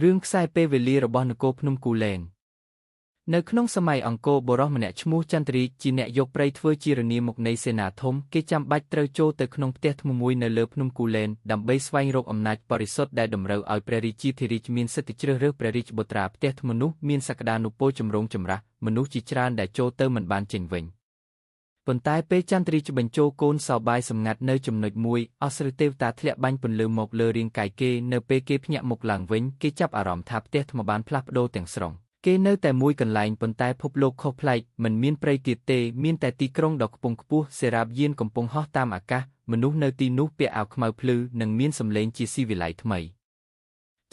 រឿងខ្សែពេលវេលារបស់នគរភ្នំគូលែននៅក្នុងសម័យអង្គរបបុរសម្នាក់ឈ្មោះចន្ទរីកជាអ្នកយកព្រៃធ្វើជារនាមមុខនៃសេនាធំគេចាំបាច់ត្រូវចូលទៅក្នុងផ្ទះថ្មមួយនៅលើភ្នំគូលែនដើម្បីស្វែងរកអំណាចបរិសុទ្ធដែលតម្រូវឲ្យព្រះរាជាធិរាជមានសិទ្ធិជ្រើសរើសព្រះរាជបុត្រាផ្ទះថ្មនោះមានសក្តានុពលចម្រូងចម្រាសមនុស្សជាច្រើនដែលចូលទៅមិនបានចេញវិញប៉ុន្តែពេលចន្ទរីកបញ្ចូលកូនសោបាយសម្ងាត់នៅចំណុចមួយអស្ចារ្យទេវតាធ្លាក់បាញ់ពន្លឺមកលើរាងកាយគេនៅពេលគេភ្ញាក់មុខឡើងវិញគេចាប់អារម្មណ៍ថាផ្ទះថ្មបានផ្លាស់ប្ដូរទាំងស្រុងគេនៅតែមួយកន្លែងប៉ុន្តែភពលោកខុសប្លែកមិនមានព្រៃទៀតទេមានតែទីក្រុងដ៏ខ្ពង់ខ្ពស់សេរាបយានកំពុងហោះតាមអាកាសមនុស្សនៅទីនោះពាក់អាវខ្មៅភ្លឺនិងមានសម្លេងជាស៊ីវិល័យថ្មី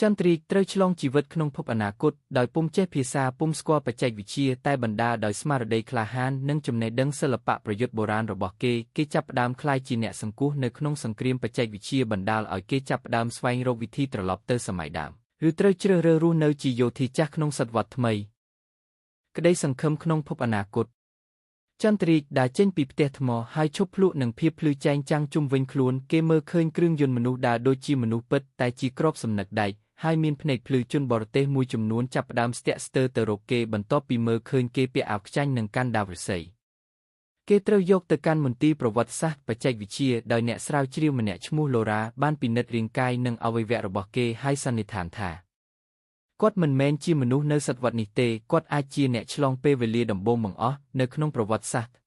ចន្ទរីកត្រូវឆ្លងជីវិតក្នុងភពអនាគតដោយពុំចេះភាសាពុំស្គាល់បច្ចេកវិទ្យាតែបណ្ដាដោយស្មារតីក្លាហាននិងចំណេះដឹងសិល្បៈប្រយុទ្ធបុរាណរបស់គេចាប់ផ្ដើមក្លាយជាអ្នកសង្គ្រោះនៅក្នុងសង្គ្រាមបច្ចេកវិទ្យាបណ្ដាលឲ្យគេចាប់ផ្ដើមស្វែងរកវិធីត្រឡប់ទៅសម័យដើមឬត្រូវជ្រើសរើសរស់នៅជាយោធាចាស់ក្នុងសតវត្សថ្មីក្តីសង្ឃឹមក្នុងភពអនាគតចន្ទរីកដើរចេញពីផ្ទះថ្មហើយឈប់ភ្លក់នឹងភាពភ្លឺចែងចាំងជុំវិញខ្លួនគេមើលឃើញគ្រឿងយន្តមនុស្សដើរដូចជាមនុស្សពិតតែជាក្របសំណឹកដែកហើយមានភ្នែកភ្លឺជនបរទេសមួយចំនួនចាប់ផ្ដើមស្ទាក់ស្ទើរទៅរកគេបន្ទាប់ពីមើលឃើញគេពាក់អាវខ្ចាញ់និងកាន់ដាវឫស្សីគេត្រូវយកទៅកាន់មន្ទីរប្រវត្តិសាស្ត្របច្ចេកវិទ្យាដោយអ្នកស្រាវជ្រាវម្នាក់ឈ្មោះឡូរ៉ាបានពិនិត្យរាងកាយនិងអวัยวៈរបស់គេហើយសន្និដ្ឋានថាគាត់មិនមែនជាមនុស្សនៅសតវត្សនេះទេគាត់អាចជាអ្នកឆ្លងពេលវេលាដំបូងបង្អស់នៅក្នុងប្រវត្តិសាស្ត្រ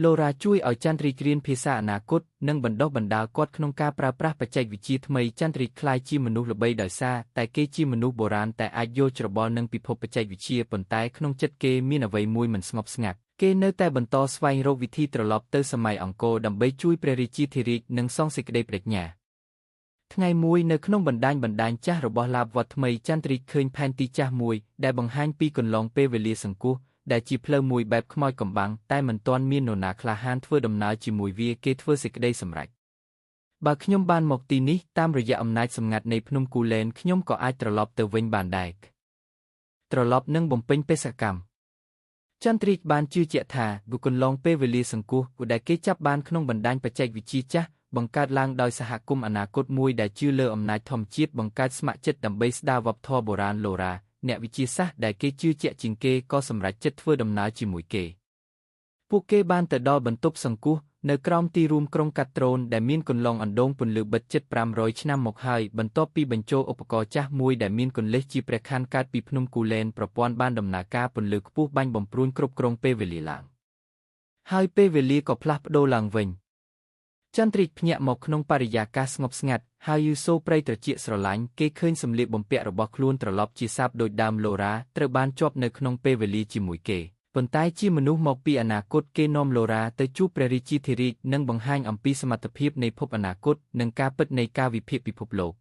ឡូរ៉ាជួយឲ្យចន្ទរីករៀនភាសាអនាគតនិងបណ្ដុះបណ្ដាលគាត់ក្នុងការប្រើប្រាស់បច្ចេកវិទ្យាថ្មីចន្ទរីកក្លាយជាមនុស្សល្បីដោយសារតែគេជាមនុស្សបុរាណតែអាចយល់ច្របល់នឹងពិភពបច្ចេកវិទ្យាប៉ុន្តែក្នុងចិត្តគេមានអ្វីមួយមិនស្ងប់ស្ងាត់គេនៅតែបន្តស្វែងរកវិធីត្រឡប់ទៅសម័យអង្គរដើម្បីជួយព្រះរាជាធិរាជនិងសងសេចក្តីប្រាជ្ញាថ្ងៃមួយនៅក្នុងបណ្ដាញចាស់របស់ឡាបវត្តថ្មីចន្ទរីកឃើញផែនទីចាស់មួយដែលបង្ហាញពីកន្លងពេលវេលាសង្គោះដែលជាផ្លូវមួយបែបខ្មោចកំបាំងតែមិនទាន់មាននរណាក្លាហានធ្វើដំណើរជាមួយវាគេធ្វើសេចក្តីសម្រេចបើខ្ញុំបានមកទីនេះតាមរយៈអំណាចសម្ងាត់នៃភ្នំគូលែនខ្ញុំក៏អាចត្រឡប់ទៅវិញបានដែរត្រឡប់និងបំពេញបេសកកម្មចន្ទរីកបានជឿជាក់ថាវាកន្លងពេលវេលាសង្គោះដែលគេចាប់បានក្នុងបណ្ដាញបច្ចេកវិទ្យាចាស់បង្កើតឡើងដោយសហគមន៍អនាគតមួយដែលជឿលើអំណាចធម្មជាតិបង្កើតស្ម័គ្រចិត្តដើម្បីស្ដារវប្បធម៌បុរាណឡូរ៉ាអ្នកវិទ្យាសាស្ត្រដែលគេជឿជាក់ជាងគេក៏សម្រេចចិត្តធ្វើដំណើរជាមួយគេពួកគេបានទៅដល់បន្ទប់សង្គ្រោះនៅក្រោមទីរួមក្រុងកាត្រូនដែលមានកន្លងអណ្ដូងពន្លឺបិទជិត500ឆ្នាំមកហើយបន្ទាប់ពីបញ្ចូលឧបករណ៍ចាស់មួយដែលមានគន្លឹះជាព្រះខ័នកើតពីភ្នំគូលែនប្រព័ន្ធបានដំណើរការពន្លឺខ្ពស់បាញ់បំព្រួញគ្រប់គ្រងពេលវេលាឡើងហើយពេលវេលាក៏ផ្លាស់ប្ដូរឡើងវិញចន្ទរីកភ្ញាក់មកក្នុងបរិយាកាសស្ងប់ស្ងាត់ហើយយូសូព្រៃត្រជាក់ស្រឡាញ់គេឃើញសម្លៀកបំពាក់របស់ខ្លួនត្រឡប់ជាសាបដូចដើមឡូរ៉ាត្រូវបានជាប់នៅក្នុងពេលវេលាជាមួយគេប៉ុន្តែជាមនុស្សមកពីអនាគតគេនាំឡូរ៉ាទៅជួបព្រះរាជាធិរាជនិងបង្ហាញអំពីសមត្ថភាពនៃភពអនាគតនិងការពិតនៃការវិភាគពិភពលោក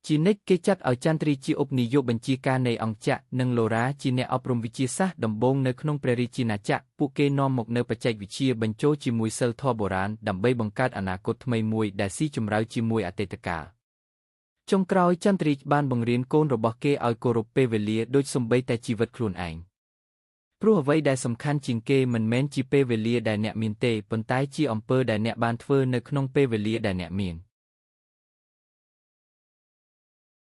ជានិច្ចគេចាត់ឲ្យចន្ទរីជាឧបនាយកបញ្ជាការនៃអង្គចក្រនិងឡូរ៉ាជាអ្នកអប់រំវិទ្យាសាស្ត្រដំបូងនៅក្នុងព្រះរាជាណាចក្រពួកគេនាំមកនៅបច្ចេកវិទ្យាបញ្ចូលជាមួយសីលធម៌បុរាណដើម្បីបង្កើតអនាគតថ្មីមួយដែលស៊ីជម្រៅជាមួយអតីតកាលចុងក្រោយចន្ទរីបានបង្រៀនកូនរបស់គេឲ្យគោរពពេលវេលាដូចសូម្បីតែជីវិតខ្លួនឯងព្រោះអ្វីដែលសំខាន់ជាងគេមិនមែនជាពេលវេលាដែលអ្នកមានទេប៉ុន្តែជាអំពើដែលអ្នកបានធ្វើនៅក្នុងពេលវេលាដែលអ្នកមាន